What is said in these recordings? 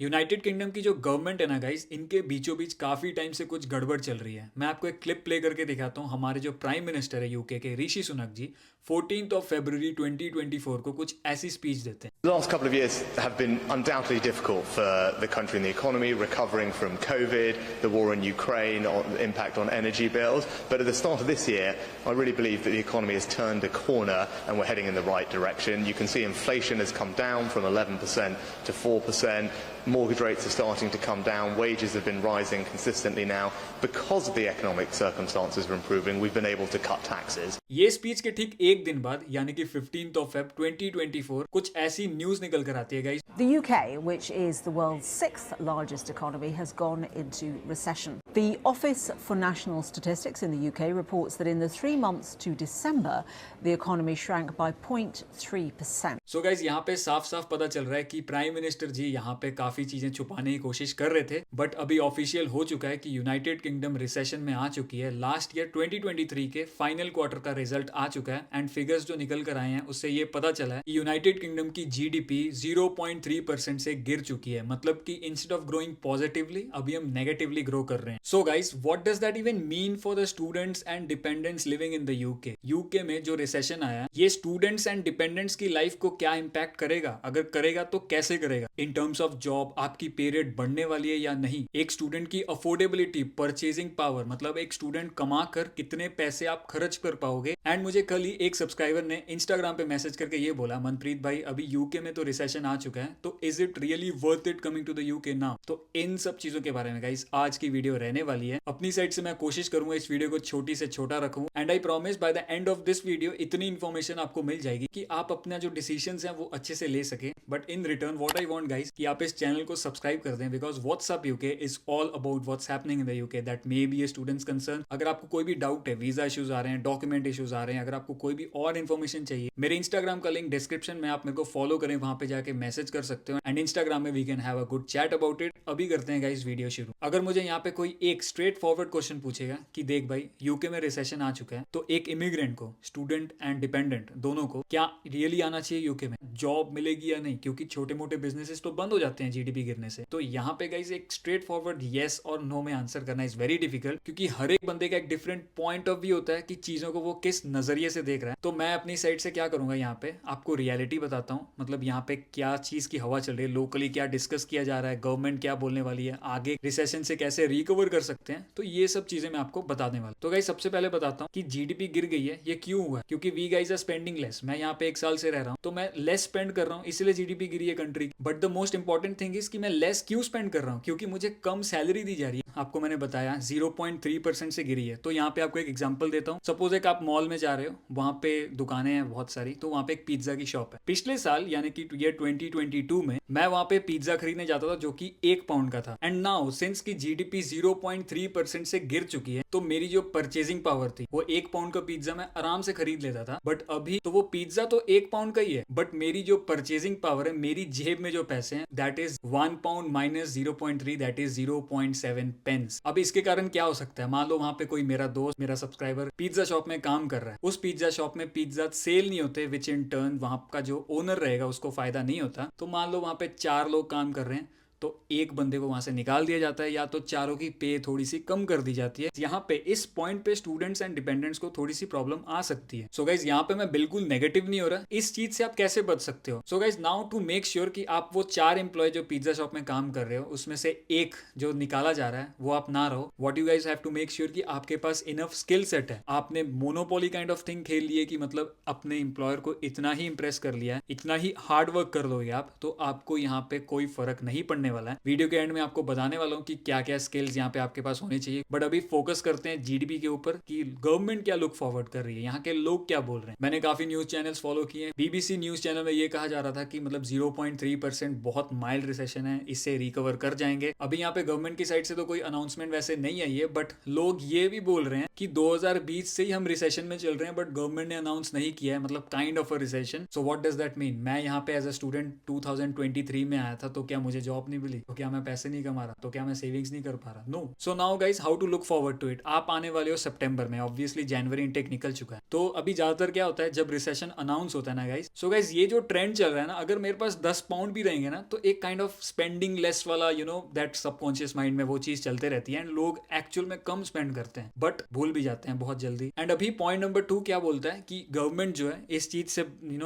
United kingdom की जो government है ना गाइस, इनके बीचों बीच काफी टाइम से कुछ गड़बड़ चल रही है। मैं आपको एक क्लिप प्ले करके दिखाता हूँ। हमारे जो प्राइम मिनिस्टर है यूके के, ऋषि सुनक जी, 14 फरवरी 2024 को कुछ ऐसी स्पीच देते हैं। The last couple of years have been undoubtedly difficult for the country and the economy, recovering from COVID, the war in Ukraine, the impact on energy bills. But at the start of this year, I really believe that the economy has turned a corner and we're heading in the right direction. You can see inflation has come down from 11% to 4%. Mortgage rates are starting to come down. Wages have been rising consistently now. Because of the economic circumstances are improving, we've been able to cut taxes. ये speech के ठीक एक दिन बाद यानी कि 15 Feb 2024 कुछ ऐसी न्यूज निकल कर आती है guys. The UK, which is the world's sixth largest economy, has gone into recession. The Office for National Statistics in the UK reports that in the 3 months to December, the economy shrank by 0.3%. So guys, यहाँ पे साफ साफ पता चल रहा है कि prime minister जी यहाँ पे काफी चीजें छुपाने की कोशिश कर रहे थे, बट अभी ऑफिशियल हो चुका है कि यूनाइटेड किंगडम रिसेशन में आ चुकी है। लास्ट ईयर 2023 के फाइनल क्वार्टर का रिजल्ट आ चुका है एंड फिगर्स जो निकल कर आए हैं उससे ये पता चला है कि यूनाइटेड किंगडम की जीडीपी 0.3% से गिर चुकी है। मतलब कि इंस्टेड ऑफ ग्रोइंग पॉजिटिवली, अभी हम नेगेटिवली ग्रो कर रहे हैं। So guys, what does that even mean for the students and dependents living in the UK? UK में जो रिसेशन आया है, ये स्टूडेंट्स एंड डिपेंडेंट्स की लाइफ को क्या इंपैक्ट करेगा? अगर करेगा तो कैसे करेगा? इन टर्म्स ऑफ जॉब, आपकी पे रेट बढ़ने वाली है या नहीं? एक स्टूडेंट की अफोर्डेबिलिटी, परचेजिंग पावर, मतलब एक स्टूडेंट कमा कर कितने पैसे आप खर्च कर पाओगे। एंड मुझे कल ही एक सब्सक्राइबर ने इंस्टाग्राम पे मैसेज करके ये बोला, मनप्रीत भाई अभी यूके में तो रिसेशन आ चुका है, तो is it really worth it coming to the UK now? तो इन सब चीजों के बारे में गाइस आज की वीडियो रहने वाली है। अपनी साइड से मैं कोशिश करूंगा इस वीडियो को छोटी से छोटा रखूं and I promise by the end of this video इतनी इन्फॉर्मेशन आपको मिल जाएगी कि आप अपना जो डिसीजंस हैं वो अच्छे से ले सके। But in return what I want guys कि आप इस चैनल को सब्सक्राइब कर दें, because what's up UK is all about what's happening in the UK that may be a students concern. अगर आपको कोई भी डाउट है, वीजा इश्यूज आ रहे हैं, डॉक्यूमेंट इश्यूज आ रहे हैं, अगर आपको कोई भी और इन्फॉर्मेशन चाहिए, मेरे इंस्टाग्राम का लिंक डिस्क्रिप्शन में, आप मेरे को फॉलो करें, वहां पे जाके मैसेज कर सकते हो एंड इंस्टाग्राम में we can have a good chat about it. अभी करते हैं गाइस वीडियो शुरू। अगर मुझे यहाँ पे कोई एक स्ट्रेट फॉरवर्ड क्वेश्चन पूछेगा कि देख भाई यूके में रिसेशन आ चुका है, तो एक इमिग्रेंट को, स्टूडेंट एंड डिपेंडेंट दोनों को, क्या रियली आना चाहिए यूके में? जॉब मिलेगी या नहीं? क्योंकि छोटे मोटे बिजनेसेस तो बंद हो जाते हैं जीडीपी गिरने से। तो यहाँ पे गाइस एक स्ट्रेट फॉरवर्ड येस और नो में आंसर करना इज वेरी डिफिकल्ट, क्योंकि हर एक बंदे का एक डिफरेंट पॉइंट ऑफ व्यू होता है कि चीजों को वो किस नजरिए से देख रहा है। तो मैं अपनी साइड से क्या करूंगा, यहाँ पे आपको रियलिटी बताता हूँ, मतलब यहाँ पे क्या चीज की हवा चल रही है, लोकली क्या डिस्कस किया जा रहा है, गवर्नमेंट क्या बोलने वाली है, आगे रिसेशन से कैसे रिकवर कर सकते हैं। तो ये सब चीजें मैं आपको बताने वाला। तो गाइस सबसे पहले बताता हूँ कि जीडीपी गिर गई है, ये क्यों हुआ? क्योंकि we guys are spending less. मैं यहाँ पे 1 साल से रह रहा हूँ, तो मैं लेस स्पेंड कर रहा हूँ, इसलिए जीडीपी गिरी है कंट्री की। But the most important thing is कि मैं लेस क्यों स्पेंड कर रहा हूँ? क्योंकि मुझे कम सैलरी दी जा रही है। आपको मैंने बताया 0.3% से गिरी है। तो यहाँ पे आपको एक एग्जांपल देता हूँ। सपोज एक आप मॉल में जा रहे हो, वहां पे दुकानें हैं बहुत सारी, तो वहां पे एक पिज्जा की शॉप है। पिछले साल यानी कि ईयर 2022 में मैं वहां पे पिज्जा खरीदने जाता था जो कि 1 पाउंड का था। एंड नाउ सिंस की जीडीपी 0.3% से गिर चुकी है, तो मेरी जो परचेजिंग पावर थी, वो 1 पाउंड का पिज्जा मैं आराम से खरीद लेता था। बट अभी तो वो पिज्जा तो 1 पाउंड का ही है, बट मेरी जो परचेजिंग पावर है, मेरी जेब में जो पैसे हैं, that is 1 pound minus 0.3, that is 0.7 pence. अब इसके कारण क्या हो सकता है? मान लो वहां पे कोई मेरा दोस्त, मेरा सब्सक्राइबर पिज्जा शॉप में काम कर रहा है, उस पिज्जा शॉप में पिज्जा सेल नहीं होते, विच इन टर्न वहां का जो ओनर रहेगा उसको फायदा नहीं होता। तो मान लो वहां पे 4 लोग काम कर रहे हैं, तो एक बंदे को वहां से निकाल दिया जाता है, या तो चारों की पे थोड़ी सी कम कर दी जाती है। यहाँ पे इस पॉइंट पे स्टूडेंट्स एंड डिपेंडेंट्स को थोड़ी सी प्रॉब्लम आ सकती है। सो गाइज यहाँ पे मैं बिल्कुल नेगेटिव नहीं हो रहा, इस चीज से आप कैसे बच सकते हो? So guys now to make sure कि आप वो 4 एम्प्लॉय जो पिज्जा शॉप में काम कर रहे हो, उसमें से एक जो निकाला जा रहा है वो आप ना रहो। What you guys have to make sure कि आपके पास इनफ स्किल सेट है। आपने मोनोपोली काइंड ऑफ थिंग खेल लिए कि मतलब अपने एम्प्लॉयर को इतना ही इंप्रेस कर लिया है, इतना ही हार्ड वर्क कर लोगे आप, तो आपको यहाँ पे कोई फर्क नहीं पड़ने वाला है। वीडियो के में आपको बताने वाला हूं कि क्या क्या स्किल्स यहाँ पे आपके पास होने चाहिए। बट अभी फोकस करते हैं जीडीपी के ऊपर कि गवर्नमेंट क्या लुक फॉरवर्ड कर रही है, यहाँ के लोग क्या बोल रहे हैं। मैंने काफी न्यूज चैनल्स फॉलो किए हैं। बीबीसी न्यूज चैनल में ये कहा जा रहा था कि मतलब 0.3% बहुत माइल्ड रिसेशन है, इससे रिकवर कर जाएंगे। अभी यहाँ पे गवर्नमेंट की साइड से तो कोई अनाउंसमेंट वैसे नहीं आई है, बट लोग ये भी बोल रहे हैं कि 2020 से ही हम रिसेशन में चल रहे हैं, बट गवर्नमेंट ने अनाउंस नहीं किया है, मतलब kind of a recession. So what does that mean? मैं यहाँ पे एज अ स्टूडेंट 2023 में आया था, तो क्या मुझे जॉब नहीं सस्टेनेबली, तो क्या मैं पैसे नहीं कमा रहा, तो क्या मैं सेविंग्स नहीं कर पा रहा? No. So now guys, how to look forward to it. आप आने वाले हो सितंबर में, ऑब्वियसली जनवरी इनटेक निकल चुका है. तो अभी ज्यादातर क्या होता है जब रिसेशन अनाउंस होता है ना गाइस, सो गाइस ये जो ट्रेंड चल रहा है ना, अगर मेरे पास 10 पाउंड भी रहेंगे ना, तो एक काइंड ऑफ स्पेंडिंग लेस वाला दैट सबकॉन्शियस माइंड में वो चीज चलते रहती है, एंड लोग एक्चुअल में कम स्पेंड करते हैं बट भूल भी जाते हैं बहुत जल्दी. एंड अभी पॉइंट नंबर 2 क्या बोलता है कि गवर्नमेंट जो है इस चीज से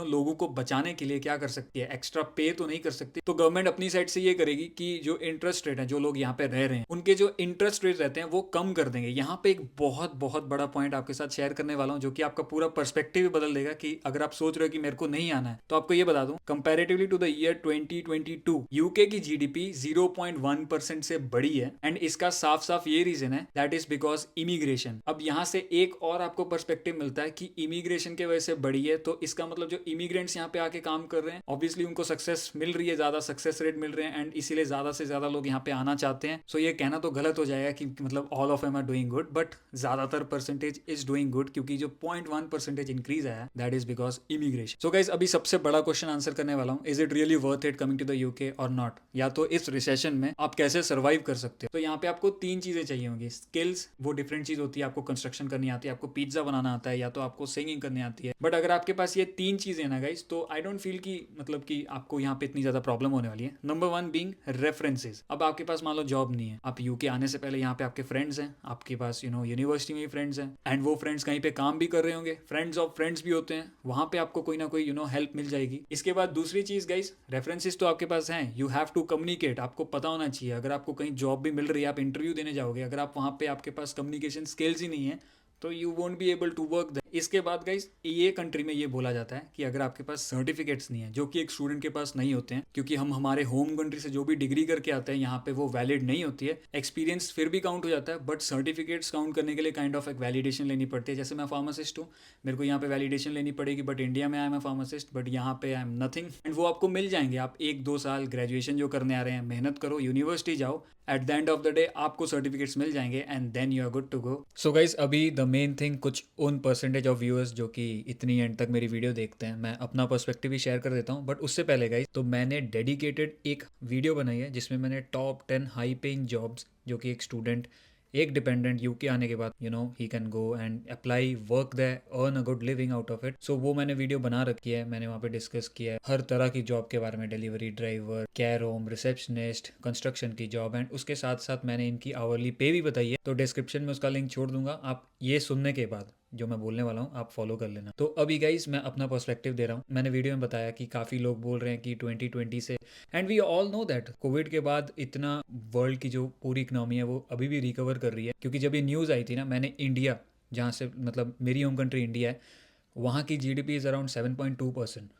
लोगों को बचाने के लिए क्या कर सकती है, एक्स्ट्रा पे तो नहीं कर सकती, तो गवर्नमेंट अपनी साइड से ये करेगी कि जो इंटरेस्ट रेट है, जो लोग यहाँ पे रह रहे हैं उनके जो इंटरेस्ट रेट रहते हैं वो कम कर देंगे. यहाँ पे एक बहुत बहुत बड़ा पॉइंट आपके साथ शेयर करने वाला हूँ जो कि आपका पूरा पर्सपेक्टिव बदल देगा. कि अगर आप सोच रहे हो कि मेरे को नहीं आना है, तो आपको ये बता दूं, comparatively to the year 2022 UK की जीडीपी 0.1% से बढ़ी है. एंड इसका साफ साफ ये रीजन है, दैट इज बिकॉज इमिग्रेशन. अब यहाँ से एक और आपको पर्सपेक्टिव मिलता है कि इमिग्रेशन के वजह से बढ़ी है, तो इसका मतलब जो इमिग्रेंट्स यहाँ पे आके काम कर रहे हैं, ऑब्वियसली उनको सक्सेस मिल रही है, ज्यादा सक्सेस रेट मिल रहे हैं, एंड इसीलिए ज्यादा से ज्यादा लोग यहाँ पे आना चाहते हैं. सो ये कहना तो गलत हो जाएगा कि मतलब all of em are doing good, but ज्यादातर परसेंटेज इज डूइंग गुड, क्योंकि जो 0.1% इंक्रीज आया that is because immigration. So guys, अभी सबसे बड़ा क्वेश्चन आंसर करने वाला हूँ, is it really worth it coming to the UK और नॉट, या तो इस रिसेशन में आप कैसे सर्वाइव कर सकते हो. तो यहाँ पे आपको 3 चीजें चाहिए होंगी. स्किल्स, वो डिफरेंट चीज होती है, आपको कंस्ट्रक्शन करनी आती है, आपको पिज्जा बनाना आता है, या तो आपको सिंगिंग करनी आती है. बट अगर आपके पास ये 3 चीजें ना गाइस, तो आई डोंट फील कि मतलब कि आपको यहाँ पे इतनी ज्यादा प्रॉब्लम होने वाली है. Number 1 being references. अब आपके पास मान लो जॉब नहीं है, आप यूके आने से पहले यहाँ पे आपके फ्रेंड्स हैं, आपके पास यूनिवर्सिटी में फ्रेंड्स हैं, एंड वो फ्रेंड्स कहीं पे काम भी कर रहे होंगे, फ्रेंड्स ऑफ फ्रेंड्स भी होते हैं, वहां पे आपको कोई ना कोई हेल्प मिल जाएगी. इसके बाद दूसरी चीज गाइस, रेफरेंसेस तो आपके पास हैं, यू हैव टू कम्युनिकेट. आपको पता होना चाहिए, अगर आपको कहीं जॉब भी मिल रही है, आप इंटरव्यू देने जाओगे, अगर आप वहां पे आपके पास कम्युनिकेशन स्किल्स ही नहीं है, तो you won't be able to work that. इसके बाद गाइस, ये कंट्री में ये बोला जाता है कि अगर आपके पास सर्टिफिकेट्स नहीं है, जो कि एक स्टूडेंट के पास नहीं होते हैं, क्योंकि हम हमारे होम कंट्री से जो भी डिग्री करके आते हैं यहाँ पे वो वैलिड नहीं होती है. एक्सपीरियंस फिर भी काउंट हो जाता है, बट सर्टिफिकेट्स काउंट करने के लिए काइंड ऑफ एक वैलिडेशन लेनी पड़ती है. जैसे मैं फार्मासिस्ट हूँ, मेरे को यहाँ पे वैलिडेशन लेनी पड़ेगी, बट इंडिया में I am a pharmacist, but यहाँ पे आई एम नथिंग, एंड वो आपको मिल जाएंगे. आप 1-2 साल ग्रेजुएशन जो करने आ रहे हैं, मेहनत करो, यूनिवर्सिटी जाओ, at the end of the day आपको सर्टिफिकेट्स मिल जाएंगे, and then you are good to go. So guys, अभी द मेन थिंग, कुछ उन परसेंटेज ऑफ व्यूअर्स जो कि इतनी एंड तक मेरी वीडियो देखते हैं, मैं अपना पर्सपेक्टिव भी शेयर कर देता हूँ. बट उससे पहले गाइस, तो मैंने डेडिकेटेड एक वीडियो बनाई है जिसमें मैंने टॉप 10 हाई पेइंग जॉब्स जो कि एक स्टूडेंट, एक डिपेंडेंट यूके आने के बाद ही can go and apply, work there, earn a good living out of it. So वो मैंने वीडियो बना रखी है, मैंने वहाँ पे डिस्कस किया है हर तरह की जॉब के बारे में, delivery driver, care home, receptionist, construction की जॉब, एंड उसके साथ साथ मैंने इनकी आवरली पे भी बताई है. तो डिस्क्रिप्शन में उसका लिंक छोड़ दूंगा, आप ये सुनने के बाद जो मैं बोलने वाला हूँ आप फॉलो कर लेना. तो अभी गाइस, मैं अपना पर्सपेक्टिव दे रहा हूँ. मैंने वीडियो में बताया कि काफ़ी लोग बोल रहे हैं कि 2020 से, and we all know that covid के बाद इतना वर्ल्ड की जो पूरी इकनॉमी है वो अभी भी रिकवर कर रही है. क्योंकि जब ये न्यूज़ आई थी ना, मैंने इंडिया, जहाँ से मतलब मेरी होम कंट्री इंडिया है, वहाँ की GDP is around 7.2%,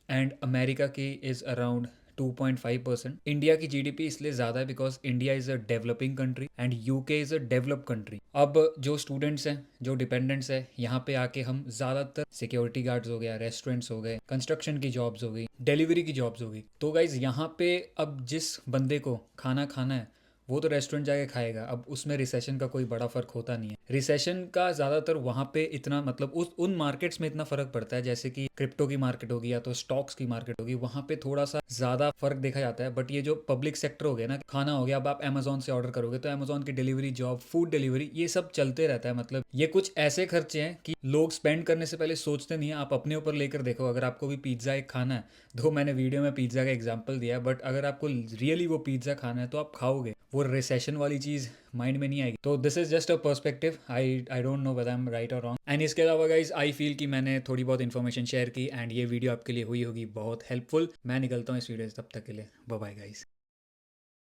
and America की इज़ अराउंड 2.5%. इंडिया की जीडीपी इसलिए ज़्यादा है because India is a developing country and UK is a developed country. अब जो स्टूडेंट्स हैं, जो डिपेंडेंट्स हैं, यहाँ पे आके हम ज़्यादातर सिक्योरिटी गार्ड्स हो गया, रेस्टोरेंट्स हो गए, कंस्ट्रक्शन की जॉब्स हो गई, डिलीवरी की जॉब्स हो गई. तो गाइज, यहाँ पे अब जिस बंदे को खाना खाना है वो तो रेस्टोरेंट जाके खाएगा. अब उसमें रिसेशन का कोई बड़ा फर्क होता नहीं है. रिसेशन का ज़्यादातर वहाँ पे इतना मतलब उन मार्केट्स में इतना फर्क पड़ता है, जैसे कि क्रिप्टो की मार्केट होगी या तो स्टॉक्स की मार्केट होगी, वहाँ पे थोड़ा सा ज़्यादा फर्क देखा जाता है. बट ये जो पब्लिक सेक्टर हो गया ना, खाना हो गया, अब आप अमेजोन से ऑर्डर करोगे तो अमेजोन की डिलीवरी जॉब, फूड डिलीवरी, ये सब चलते रहता है. मतलब ये कुछ ऐसे खर्चे हैं कि लोग स्पेंड करने से पहले सोचते नहीं है. आप अपने ऊपर लेकर देखो, अगर आपको भी पिज्ज़ा एक खाना है, तो मैंने वीडियो में पिज्ज़ा का एग्जाम्पल दिया, बट अगर आपको रियली वो पिज्ज़ा खाना है तो आप खाओगे, वो रिसेशन वाली चीज़ माइंड में नहीं आएगी. तो this is just a perspective, I don't know whether I am right और रॉन्ग. एंड इसके अलावा गाइज, आई फील कि मैंने थोड़ी बहुत इन्फॉर्मेशन शेयर की, एंड ये वीडियो आपके लिए हुई होगी बहुत हेल्पफुल. मैं निकलता हूँ इस वीडियो से, तब तक के लिए बाय बाय गाइज.